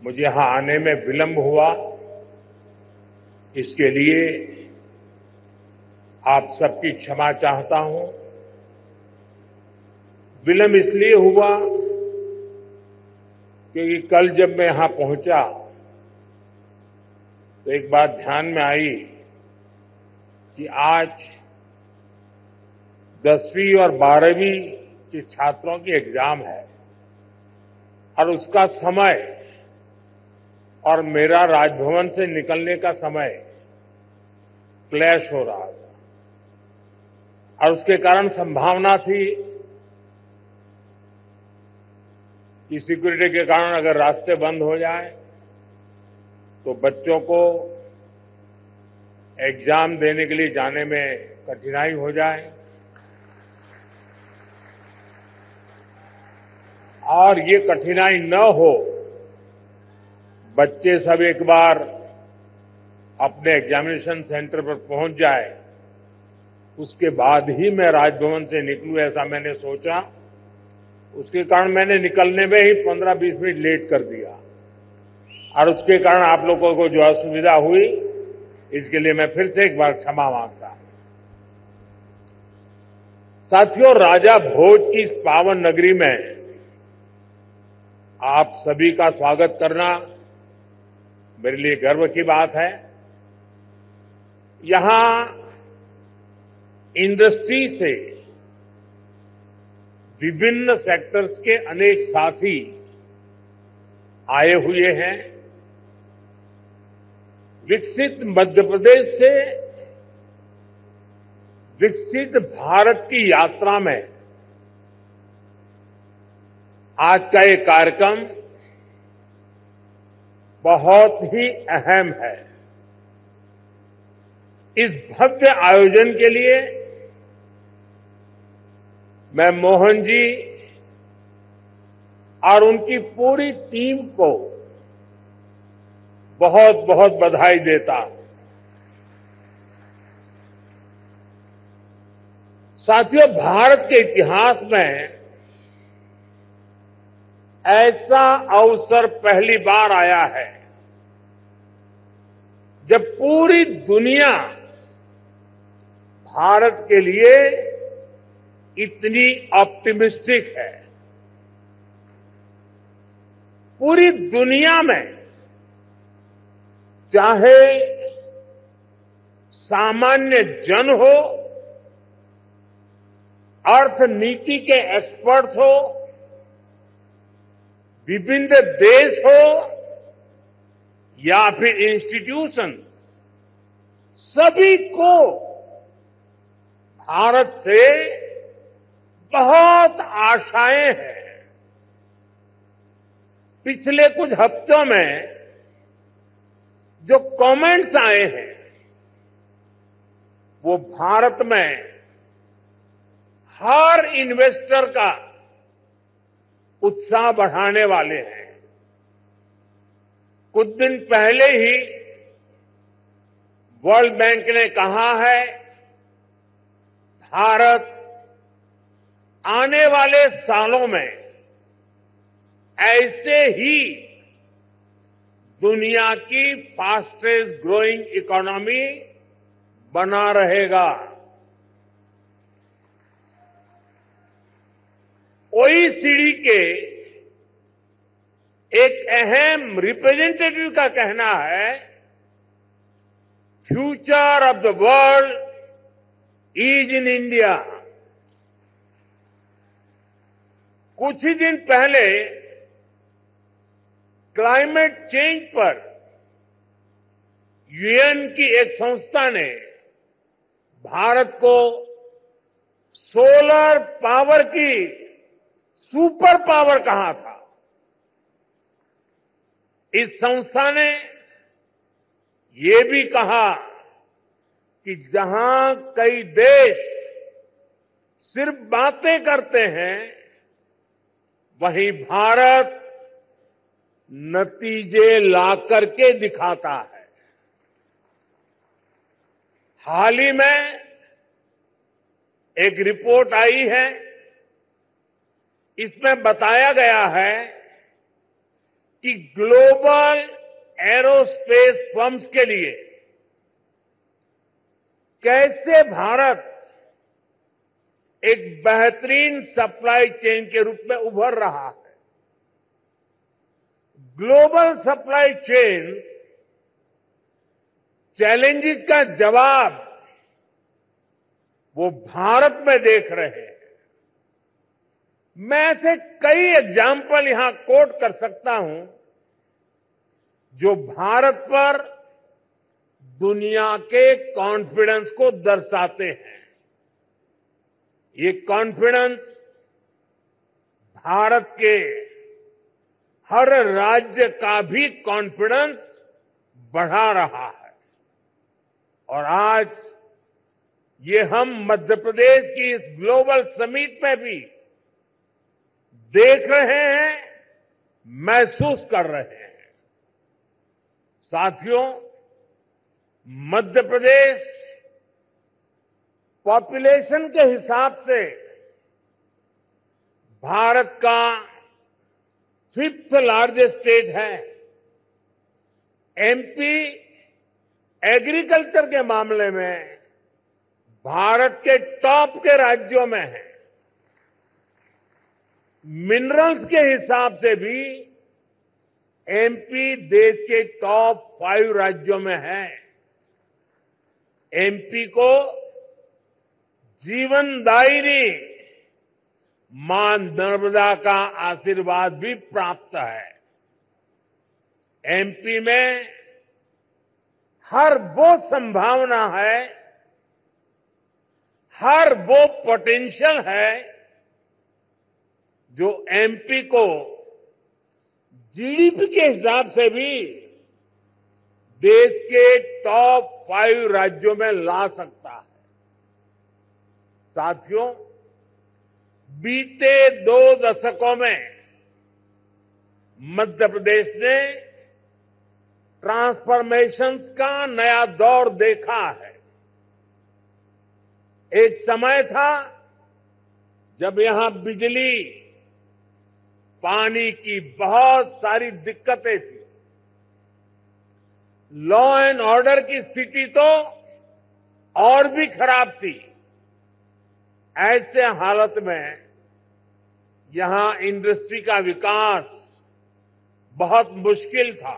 मुझे यहां आने में विलंब हुआ, इसके लिए आप सबकी क्षमा चाहता हूं। विलंब इसलिए हुआ क्योंकि कल जब मैं यहां पहुंचा तो एक बात ध्यान में आई कि आज 10वीं और 12वीं के छात्रों की एग्जाम है और उसका समय और मेरा राजभवन से निकलने का समय क्लैश हो रहा था और उसके कारण संभावना थी कि सिक्योरिटी के कारण अगर रास्ते बंद हो जाए तो बच्चों को एग्जाम देने के लिए जाने में कठिनाई हो जाए। और ये कठिनाई न हो, बच्चे सब एक बार अपने एग्जामिनेशन सेंटर पर पहुंच जाए, उसके बाद ही मैं राजभवन से निकलूं, ऐसा मैंने सोचा। उसके कारण मैंने निकलने में ही 15-20 मिनट लेट कर दिया और उसके कारण आप लोगों को जो असुविधा हुई, इसके लिए मैं फिर से एक बार क्षमा मांगता हूं। साथियों, राजा भोज की इस पावन नगरी में आप सभी का स्वागत करना मेरे लिए गर्व की बात है। यहां इंडस्ट्री से विभिन्न सेक्टर्स के अनेक साथी आए हुए हैं। विकसित मध्य प्रदेश से विकसित भारत की यात्रा में आज का ये कार्यक्रम बहुत ही अहम है। इस भव्य आयोजन के लिए मैं मोहन जी और उनकी पूरी टीम को बहुत बहुत बधाई देता हूं। साथियों, भारत के इतिहास में ऐसा अवसर पहली बार आया है जब पूरी दुनिया भारत के लिए इतनी ऑप्टिमिस्टिक है। पूरी दुनिया में चाहे सामान्य जन हो, अर्थनीति के एक्सपर्ट हो, विभिन्न देश हो या फिर इंस्टीट्यूशन, सभी को भारत से बहुत आशाएं हैं। पिछले कुछ हफ्तों में जो कमेंट्स आए हैं वो भारत में हर इन्वेस्टर का उत्साह बढ़ाने वाले हैं। कुछ दिन पहले ही वर्ल्ड बैंक ने कहा है, भारत आने वाले सालों में ऐसे ही दुनिया की फास्टेस्ट ग्रोइंग इकोनॉमी बना रहेगा। ओईसीडी के एक अहम रिप्रेजेंटेटिव का कहना है, future of the world is in India. कुछ ही दिन पहले क्लाइमेट चेंज पर यूएन की एक संस्था ने भारत को सोलर पावर की सुपर पावर कहा था। इस संस्था ने ये भी कहा कि जहां कई देश सिर्फ बातें करते हैं, वहीं भारत नतीजे ला करके दिखाता है। हाल ही में एक रिपोर्ट आई है, इसमें बताया गया है कि ग्लोबल एरोस्पेस फर्म्स के लिए कैसे भारत एक बेहतरीन सप्लाई चेन के रूप में उभर रहा है। ग्लोबल सप्लाई चेन चैलेंजेस का जवाब वो भारत में देख रहे हैं। मैं ऐसे कई एग्जाम्पल यहां कोट कर सकता हूं जो भारत पर दुनिया के कॉन्फिडेंस को दर्शाते हैं। ये कॉन्फिडेंस भारत के हर राज्य का भी कॉन्फिडेंस बढ़ा रहा है और आज ये हम मध्य प्रदेश की इस ग्लोबल समिट में भी देख रहे हैं, महसूस कर रहे हैं। साथियों, मध्य प्रदेश पॉपुलेशन के हिसाब से भारत का 5th लार्जेस्ट स्टेट है। एमपी एग्रीकल्चर के मामले में भारत के टॉप के राज्यों में है। मिनरल्स के हिसाब से भी एमपी देश के टॉप 5 राज्यों में है। एमपी को जीवनदायिनी मां नर्मदा का आशीर्वाद भी प्राप्त है। एमपी में हर वो संभावना है, हर वो पोटेंशियल है जो एमपी को जीडीपी के हिसाब से भी देश के टॉप 5 राज्यों में ला सकता है। साथियों, बीते 2 दशकों में मध्य प्रदेश ने ट्रांसफॉर्मेशंस का नया दौर देखा है। एक समय था जब यहां बिजली, पानी की बहुत सारी दिक्कतें थी। लॉ एंड ऑर्डर की स्थिति तो और भी खराब थी। ऐसे हालत में यहां इंडस्ट्री का विकास बहुत मुश्किल था।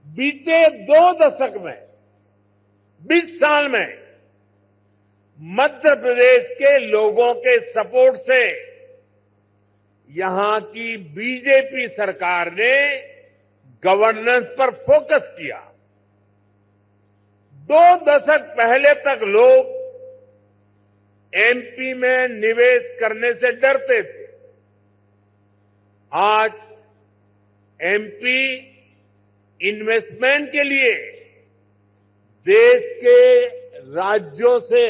बीते 2 दशक में, 20 साल में मध्य प्रदेश के लोगों के सपोर्ट से यहां की बीजेपी सरकार ने गवर्नेंस पर फोकस किया। 2 दशक पहले तक लोग एमपी में निवेश करने से डरते थे। आज एमपी इन्वेस्टमेंट के लिए देश के राज्यों से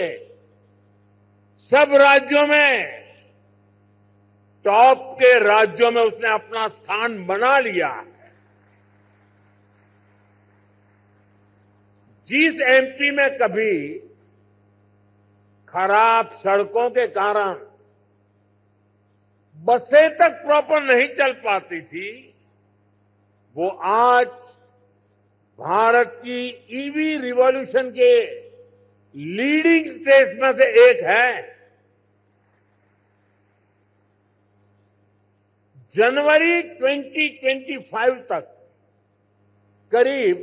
सब राज्यों में टॉप के राज्यों में उसने अपना स्थान बना लिया है। जिस एमपी में कभी खराब सड़कों के कारण बसें तक प्रॉपर नहीं चल पाती थी, वो आज भारत की ईवी रिवॉल्यूशन के लीडिंग स्टेट्स में से एक है। जनवरी 2025 तक करीब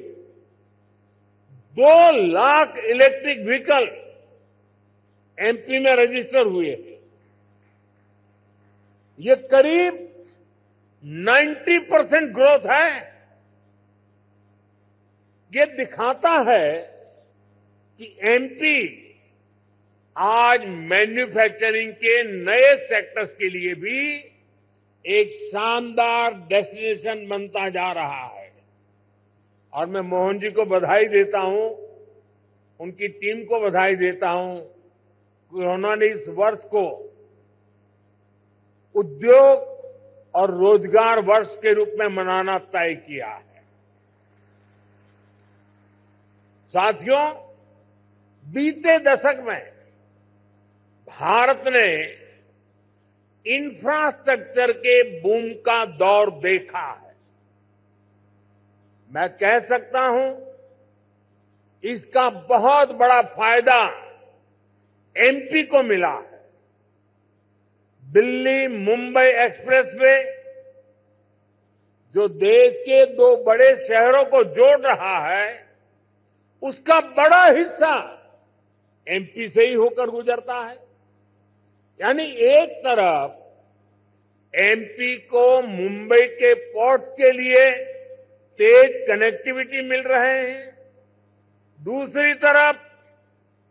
2 लाख इलेक्ट्रिक व्हीकल एमपी में रजिस्टर हुए हैं। ये करीब 90% ग्रोथ है। ये दिखाता है कि एमपी आज मैन्युफैक्चरिंग के नए सेक्टर्स के लिए भी एक शानदार डेस्टिनेशन बनता जा रहा है। और मैं मोहन जी को बधाई देता हूं, उनकी टीम को बधाई देता हूं कि उन्होंने इस वर्ष को उद्योग और रोजगार वर्ष के रूप में मनाना तय किया है। साथियों, बीते दशक में भारत ने इंफ्रास्ट्रक्चर के बूम का दौर देखा है। मैं कह सकता हूं इसका बहुत बड़ा फायदा एमपी को मिला है। दिल्ली मुंबई एक्सप्रेसवे जो देश के दो बड़े शहरों को जोड़ रहा है, उसका बड़ा हिस्सा एमपी से ही होकर गुजरता है। यानी एक तरफ एमपी को मुंबई के पोर्ट्स के लिए तेज कनेक्टिविटी मिल रहे हैं, दूसरी तरफ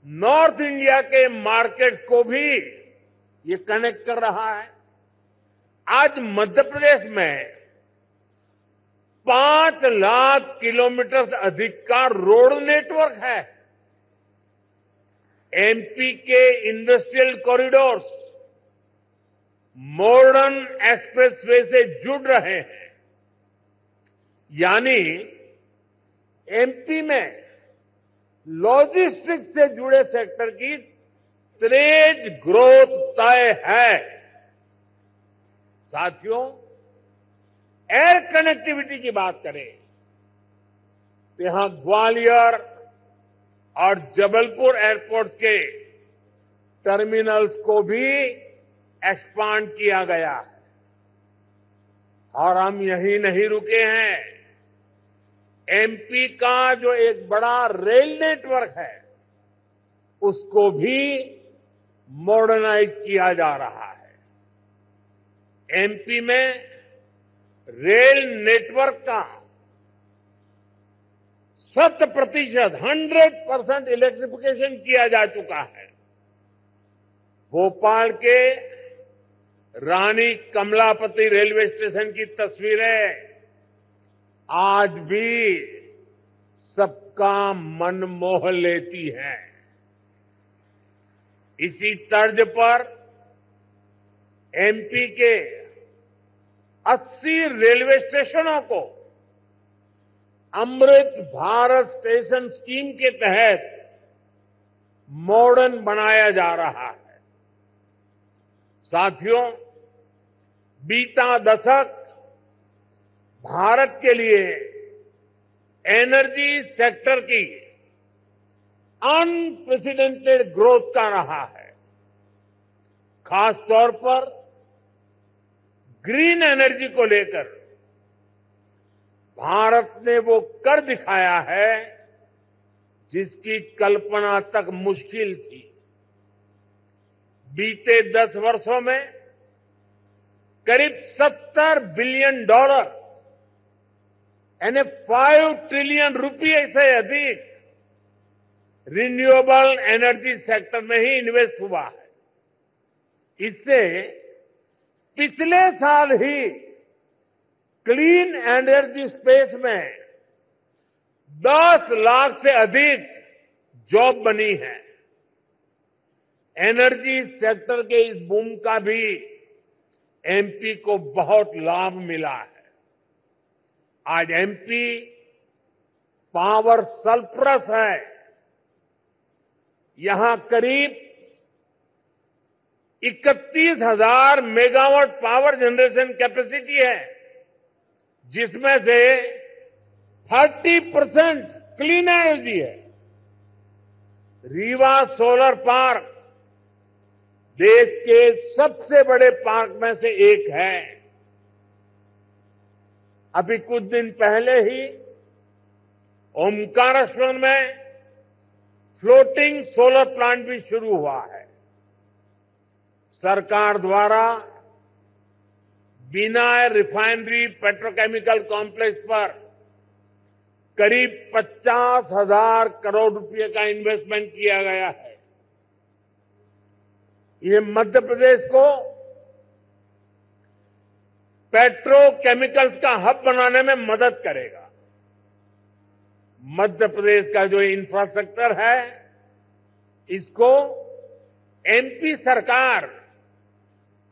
नॉर्थ इंडिया के मार्केट्स को भी ये कनेक्ट कर रहा है। आज मध्य प्रदेश में 5 लाख किलोमीटर से अधिक का रोड नेटवर्क है। एमपी के इंडस्ट्रियल कॉरिडोर्स मॉडर्न एक्सप्रेसवे से जुड़ रहे हैं। यानी एमपी में लॉजिस्टिक्स से जुड़े सेक्टर की तेज ग्रोथ तय है। साथियों, एयर कनेक्टिविटी की बात करें तो यहां ग्वालियर और जबलपुर एयरपोर्ट के टर्मिनल्स को भी एक्सपांड किया गया है। और हम यहीं नहीं रुके हैं। एमपी का जो एक बड़ा रेल नेटवर्क है, उसको भी मॉडर्नाइज किया जा रहा है। एमपी में रेल नेटवर्क का 100% इलेक्ट्रिफिकेशन किया जा चुका है। भोपाल के रानी कमलापति रेलवे स्टेशन की तस्वीरें आज भी सबका मन मोह लेती हैं। इसी तर्ज पर एमपी के 80 रेलवे स्टेशनों को अमृत भारत स्टेशन स्कीम के तहत मॉडर्न बनाया जा रहा है। साथियों, बीता दशक भारत के लिए एनर्जी सेक्टर की अनप्रेसिडेंटेड ग्रोथ का रहा है। खासतौर पर ग्रीन एनर्जी को लेकर भारत ने वो कर दिखाया है जिसकी कल्पना तक मुश्किल थी। बीते 10 वर्षों में करीब $70 बिलियन यानी 5 ट्रिलियन रुपये से अधिक रिन्यूएबल एनर्जी सेक्टर में ही इन्वेस्ट हुआ है। इससे पिछले साल ही क्लीन एनर्जी स्पेस में 10 लाख से अधिक जॉब बनी है। एनर्जी सेक्टर के इस बूम का भी एमपी को बहुत लाभ मिला है। आज एमपी पावर सरप्लस है। यहां करीब 31,000 मेगावाट पावर जनरेशन कैपेसिटी है, जिसमें से 30% क्लीन एनर्जी है। रीवा सोलर पार्क देश के सबसे बड़े पार्क में से एक है। अभी कुछ दिन पहले ही ओमकारेश्वर में फ्लोटिंग सोलर प्लांट भी शुरू हुआ है। सरकार द्वारा बिना रिफाइनरी पेट्रोकेमिकल कॉम्प्लेक्स पर करीब 50,000 करोड़ रुपए का इन्वेस्टमेंट किया गया है। ये मध्य प्रदेश को पेट्रोकेमिकल्स का हब बनाने में मदद करेगा। मध्य प्रदेश का जो इंफ्रास्ट्रक्चर है, इसको एमपी सरकार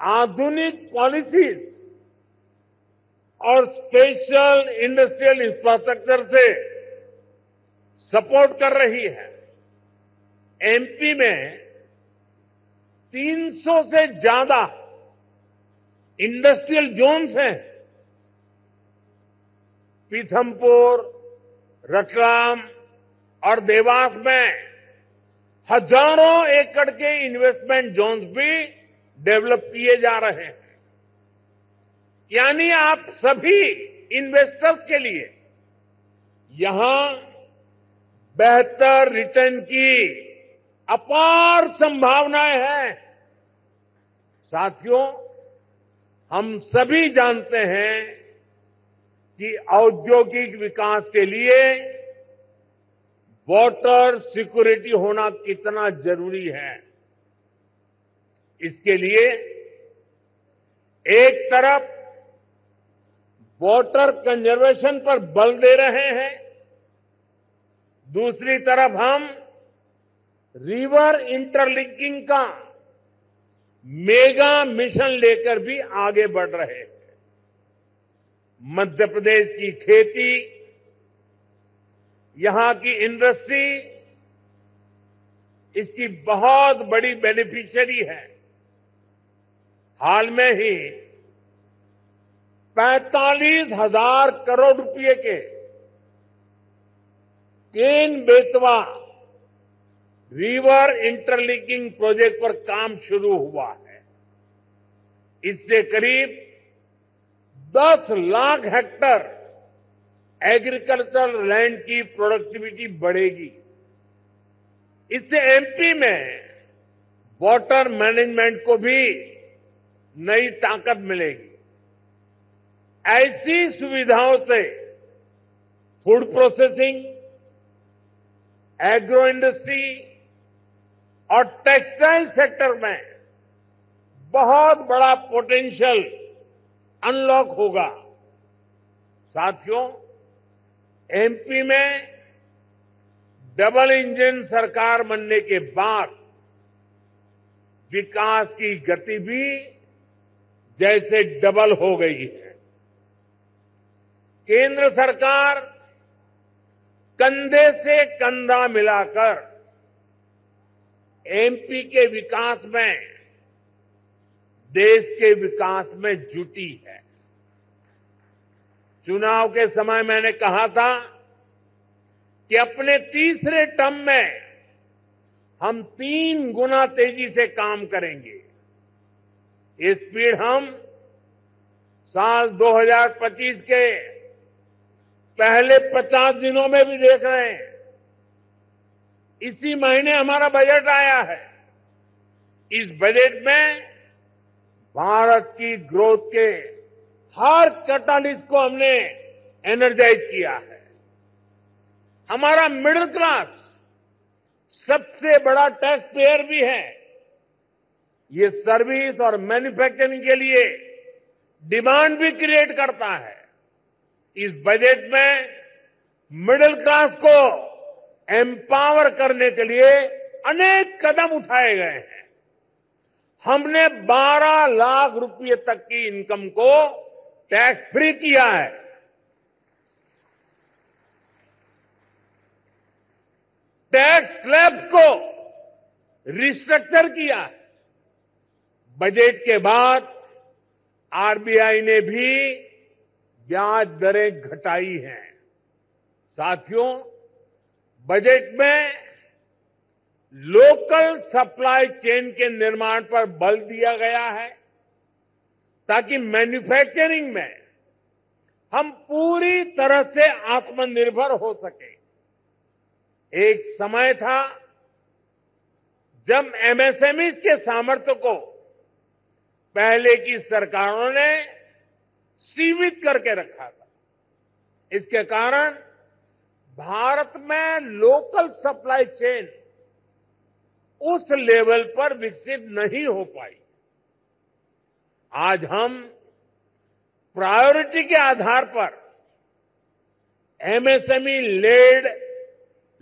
आधुनिक पॉलिसीज और स्पेशल इंडस्ट्रियल इंफ्रास्ट्रक्चर से सपोर्ट कर रही है। एमपी में 300 से ज्यादा इंडस्ट्रियल जोन्स हैं। पीथमपुर, रतलाम और देवास में हजारों एकड़ के इन्वेस्टमेंट जोन्स भी डेवलप किए जा रहे हैं। यानी आप सभी इन्वेस्टर्स के लिए यहां बेहतर रिटर्न की अपार संभावनाएं हैं। साथियों, हम सभी जानते हैं कि औद्योगिक विकास के लिए वाटर सिक्योरिटी होना कितना जरूरी है। इसके लिए एक तरफ वाटर कंजर्वेशन पर बल दे रहे हैं, दूसरी तरफ हम रिवर इंटरलिंकिंग का मेगा मिशन लेकर भी आगे बढ़ रहे हैं। मध्य प्रदेश की खेती, यहां की इंडस्ट्री इसकी बहुत बड़ी बेनिफिशियरी है। हाल में ही 45,000 करोड़ रुपए के Ken Betwa river interlinking project पर काम शुरू हुआ है। इससे करीब 10 लाख हेक्टेयर एग्रीकल्चर लैंड की प्रोडक्टिविटी बढ़ेगी। इससे एमपी में वाटर मैनेजमेंट को भी नई ताकत मिलेगी। ऐसी सुविधाओं से फूड प्रोसेसिंग, एग्रो इंडस्ट्री और टेक्सटाइल सेक्टर में बहुत बड़ा पोटेंशियल अनलॉक होगा। साथियों, एमपी में डबल इंजन सरकार बनने के बाद विकास की गति भी जैसे डबल हो गई है। केंद्र सरकार कंधे से कंधा मिलाकर एमपी के विकास में, देश के विकास में जुटी है। चुनाव के समय मैंने कहा था कि अपने तीसरे टर्म में हम 3 गुना तेजी से काम करेंगे। ये स्पीड हम साल 2025 के पहले 50 दिनों में भी देख रहे हैं। इसी महीने हमारा बजट आया है। इस बजट में भारत की ग्रोथ के हर कैटालिस्ट को हमने एनर्जाइज किया है। हमारा मिडिल क्लास सबसे बड़ा टैक्स पेयर भी है। ये सर्विस और मैन्युफैक्चरिंग के लिए डिमांड भी क्रिएट करता है। इस बजट में मिडिल क्लास को एम्पावर करने के लिए अनेक कदम उठाए गए हैं। हमने 12 लाख रुपए तक की इनकम को टैक्स फ्री किया है। टैक्स स्लैब्स को रिस्ट्रक्चर किया है। बजट के बाद आरबीआई ने भी ब्याज दरें घटाई हैं। साथियों, बजट में लोकल सप्लाई चेन के निर्माण पर बल दिया गया है ताकि मैन्युफैक्चरिंग में हम पूरी तरह से आत्मनिर्भर हो सके। एक समय था जब एमएसएमईज के सामर्थ्य को पहले की सरकारों ने सीमित करके रखा था। इसके कारण भारत में लोकल सप्लाई चेन उस लेवल पर विकसित नहीं हो पाई। आज हम प्रायोरिटी के आधार पर MSME led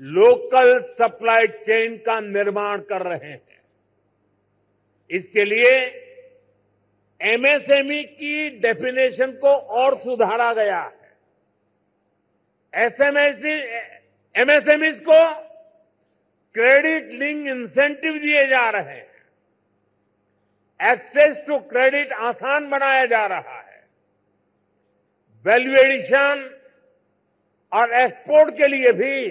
local supply chain का निर्माण कर रहे हैं। इसके लिए एमएसएमई की डेफिनेशन को और सुधारा गया है। एमएसएमईज को क्रेडिट लिंक इंसेंटिव दिए जा रहे हैं। एक्सेस टू क्रेडिट आसान बनाया जा रहा है। वैल्यू एडिशन और एक्सपोर्ट के लिए भी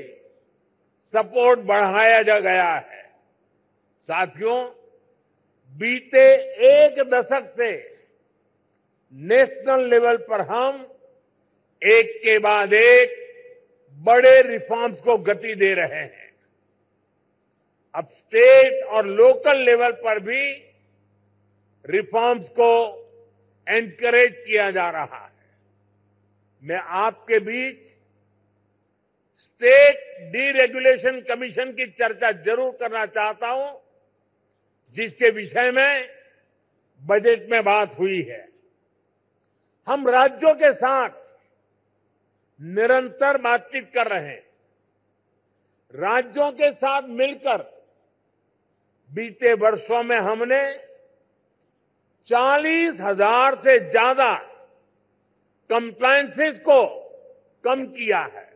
सपोर्ट बढ़ाया जा गया है। साथियों, बीते एक दशक से नेशनल लेवल पर हम एक के बाद एक बड़े रिफॉर्म्स को गति दे रहे हैं। अब स्टेट और लोकल लेवल पर भी रिफॉर्म्स को एनकरेज किया जा रहा है। मैं आपके बीच स्टेट डीरेगुलेशन कमीशन की चर्चा जरूर करना चाहता हूं, जिसके विषय में बजट में बात हुई है। हम राज्यों के साथ निरंतर बातचीत कर रहे हैं। राज्यों के साथ मिलकर बीते वर्षों में हमने 40,000 से ज्यादा कंप्लायंसेस को कम किया है।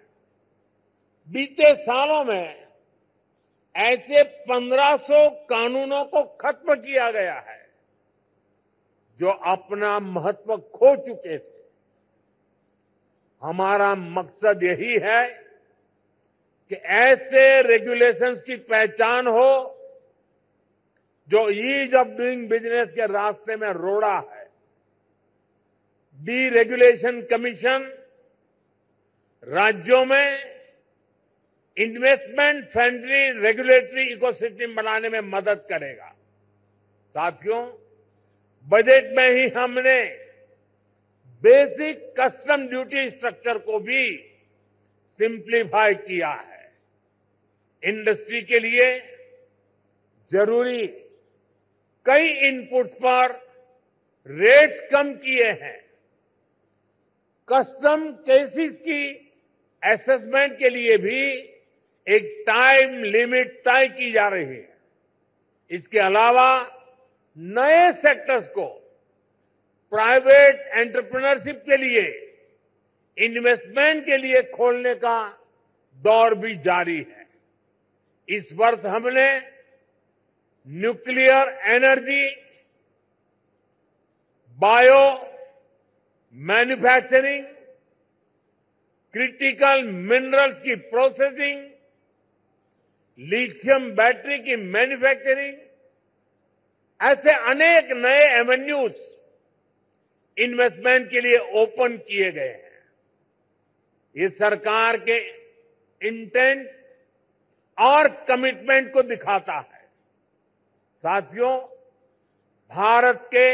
बीते सालों में ऐसे 1500 कानूनों को खत्म किया गया है जो अपना महत्व खो चुके थे। हमारा मकसद यही है कि ऐसे रेगुलेशंस की पहचान हो जो ईज ऑफ डूइंग बिजनेस के रास्ते में रोड़ा है। डीरेगुलेशन कमीशन राज्यों में इन्वेस्टमेंट फ्रेंडली रेगुलेटरी इकोसिस्टम बनाने में मदद करेगा। साथियों, बजट में ही हमने बेसिक कस्टम ड्यूटी स्ट्रक्चर को भी सिंप्लीफाई किया है। इंडस्ट्री के लिए जरूरी कई इनपुट्स पर रेट्स कम किए हैं। कस्टम केसेस की असेसमेंट के लिए भी एक टाइम लिमिट तय की जा रही है। इसके अलावा नए सेक्टर्स को प्राइवेट एंटरप्रेन्योरशिप के लिए इन्वेस्टमेंट के लिए खोलने का दौर भी जारी है। इस वर्ष हमने nuclear energy, bio manufacturing, critical minerals की प्रोसेसिंग, लिथियम बैटरी की मैन्युफैक्चरिंग, ऐसे अनेक नए एवेन्यूज इन्वेस्टमेंट के लिए ओपन किए गए हैं। ये सरकार के इंटेंट और कमिटमेंट को दिखाता है। साथियों, भारत के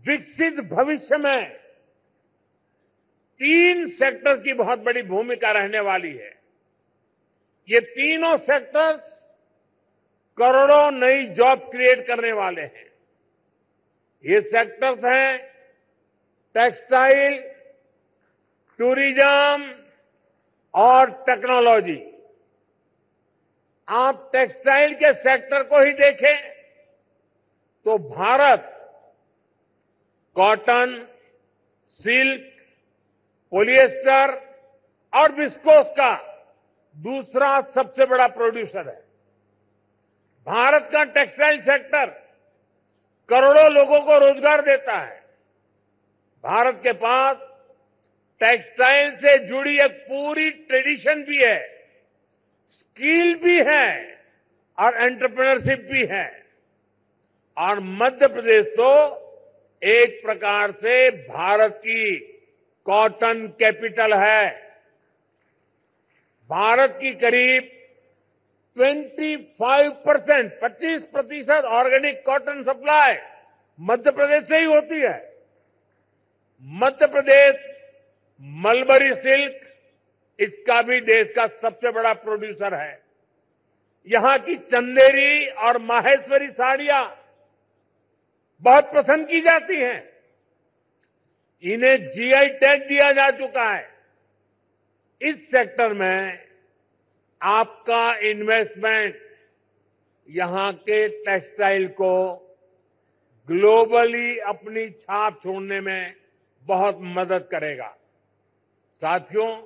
विकसित भविष्य में 3 सेक्टर्स की बहुत बड़ी भूमिका रहने वाली है। ये तीनों सेक्टर्स करोड़ों नई जॉब क्रिएट करने वाले हैं। ये सेक्टर्स हैं टेक्सटाइल, टूरिज्म और टेक्नोलॉजी। आप टेक्सटाइल के सेक्टर को ही देखें तो भारत कॉटन, सिल्क, पॉलिएस्टर और विस्कोस का दूसरा सबसे बड़ा प्रोड्यूसर है। भारत का टेक्सटाइल सेक्टर करोड़ों लोगों को रोजगार देता है। भारत के पास टेक्सटाइल से जुड़ी एक पूरी ट्रेडिशन भी है, स्किल भी है और एंटरप्रेन्योरशिप भी है। और मध्य प्रदेश तो एक प्रकार से भारत की कॉटन कैपिटल है। भारत की करीब 25% organic cotton supply Madhya Pradesh से ही होती है। मध्य प्रदेश मलबरी सिल्क, इसका भी देश का सबसे बड़ा प्रोड्यूसर है। यहां की चंदेरी और माहेश्वरी साड़ियां बहुत पसंद की जाती हैं। इन्हें जीआई टैग दिया जा चुका है। इस सेक्टर में आपका इन्वेस्टमेंट यहां के टेक्सटाइल को ग्लोबली अपनी छाप छोड़ने में बहुत मदद करेगा। साथियों,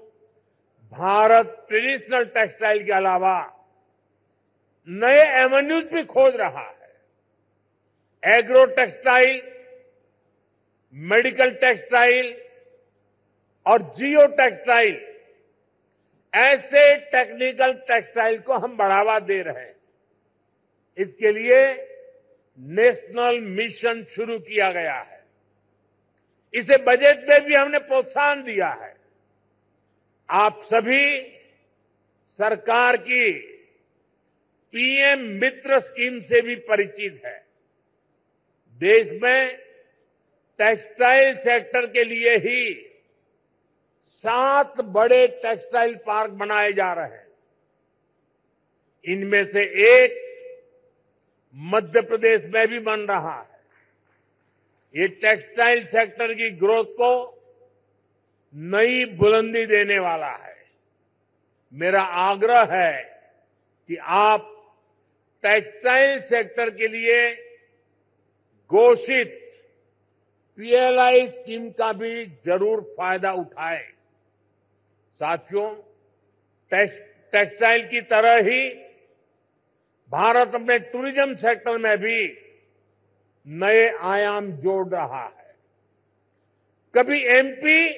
भारत ट्रेडिशनल टेक्सटाइल के अलावा नए एवेन्यूज भी खोज रहा है। एग्रो टेक्सटाइल, मेडिकल टेक्सटाइल और जियो टेक्सटाइल, ऐसे टेक्निकल टेक्सटाइल को हम बढ़ावा दे रहे हैं। इसके लिए नेशनल मिशन शुरू किया गया है। इसे बजट में भी हमने प्रोत्साहन दिया है। आप सभी सरकार की पीएम मित्र स्कीम से भी परिचित है। देश में टेक्सटाइल सेक्टर के लिए ही 7 बड़े टेक्सटाइल पार्क बनाए जा रहे हैं। इनमें से एक मध्य प्रदेश में भी बन रहा है। ये टेक्सटाइल सेक्टर की ग्रोथ को नई बुलंदी देने वाला है। मेरा आग्रह है कि आप टेक्सटाइल सेक्टर के लिए घोषित पीएलआई स्कीम का भी जरूर फायदा उठाएं। साथियों, टेक्सटाइल की तरह ही भारत अपने टूरिज्म सेक्टर में भी नए आयाम जोड़ रहा है। कभी एमपी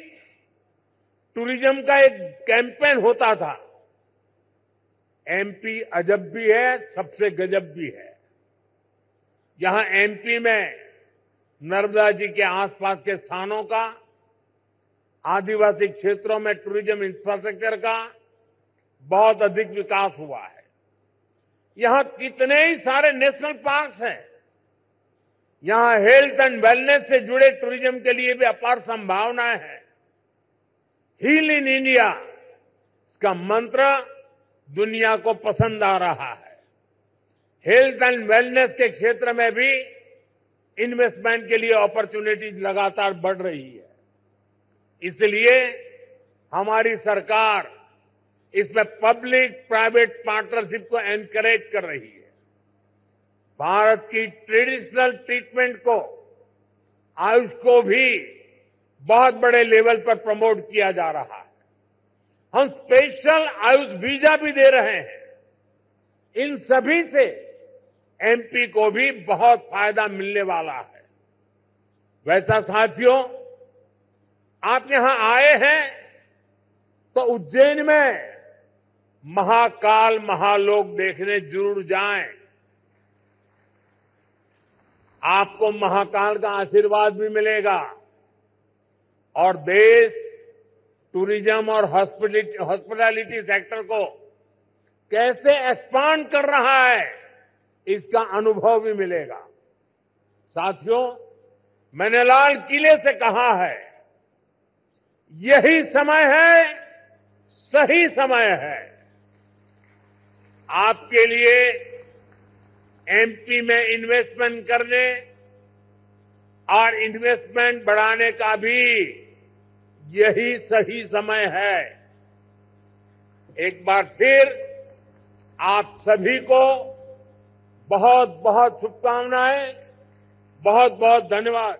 टूरिज्म का एक कैंपेन होता था, एमपी अजब भी है, सबसे गजब भी है। यहां एमपी में नर्मदा जी के आसपास के स्थानों का, आदिवासी क्षेत्रों में टूरिज्म इंफ्रास्ट्रक्चर का बहुत अधिक विकास हुआ है। यहां कितने ही सारे नेशनल पार्क्स हैं। यहां हेल्थ एंड वेलनेस से जुड़े टूरिज्म के लिए भी अपार संभावनाएं हैं। हील इन इंडिया, इसका मंत्र दुनिया को पसंद आ रहा है। हेल्थ एंड वेलनेस के क्षेत्र में भी इन्वेस्टमेंट के लिए अपॉर्चुनिटीज लगातार बढ़ रही है। इसलिए हमारी सरकार इसमें पब्लिक प्राइवेट पार्टनरशिप को एनकरेज कर रही है। भारत की ट्रेडिशनल ट्रीटमेंट को, आयुष को भी बहुत बड़े लेवल पर प्रमोट किया जा रहा है। हम स्पेशल आयुष वीजा भी दे रहे हैं। इन सभी से एमपी को भी बहुत फायदा मिलने वाला है। वैसा साथियों, आप यहां आए हैं तो उज्जैन में महाकाल महालोक देखने जरूर जाएं। आपको महाकाल का आशीर्वाद भी मिलेगा और देश टूरिज्म और हॉस्पिटैलिटी सेक्टर को कैसे एक्सपांड कर रहा है, इसका अनुभव भी मिलेगा। साथियों, मैंने लाल किले से कहा है, यही समय है, सही समय है। आपके लिए एमपी में इन्वेस्टमेंट करने और इन्वेस्टमेंट बढ़ाने का भी यही सही समय है। एक बार फिर आप सभी को बहुत बहुत शुभकामनाएं, बहुत बहुत धन्यवाद।